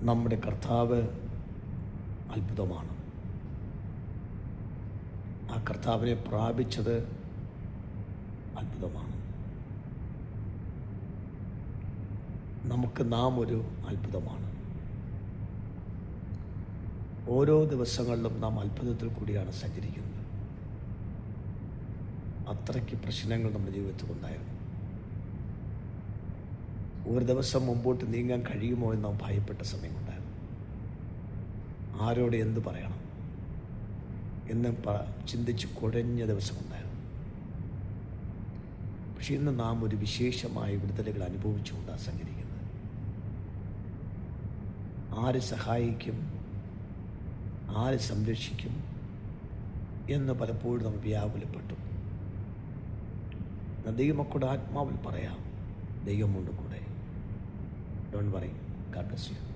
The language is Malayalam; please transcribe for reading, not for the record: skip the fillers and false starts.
നമ്മുടെ കർത്താവ് അത്ഭുതമാണ്. ആ കർത്താവിനെ പ്രാപിച്ചത് അത്ഭുതമാണ്. നമുക്ക് നാം ഒരു അത്ഭുതമാണ്. ഓരോ ദിവസങ്ങളിലും നാം അത്ഭുതത്തിൽ കൂടിയാണ് സഞ്ചരിക്കുന്നത്. അത്രയ്ക്ക് പ്രശ്നങ്ങൾ നമ്മുടെ ജീവിതത്തിൽ ഉണ്ടായിരുന്നു. ഒരു ദിവസം മുമ്പോട്ട് നീങ്ങാൻ കഴിയുമോ എന്ന് നാം ഭയപ്പെട്ട സമയമുണ്ടായിരുന്നു. ആരോട് എന്ത് പറയണം എന്ന് ചിന്തിച്ച് കുഴഞ്ഞ ദിവസമുണ്ടായിരുന്നു. പക്ഷെ ഇന്ന് നാം ഒരു വിശേഷമായ വിടുതലുകൾ അനുഭവിച്ചുകൊണ്ടാണ് സഞ്ചരിക്കുന്നത്. ആര് സഹായിക്കും, ആര് സംരക്ഷിക്കും എന്ന് പലപ്പോഴും നമ്മൾ വ്യാകുലപ്പെട്ടു. ദൈവമക്കളുടെ ആത്മാവിൽ പറയാം, ദൈവമുണ്ട് കൂടെ. Don't worry. God bless you.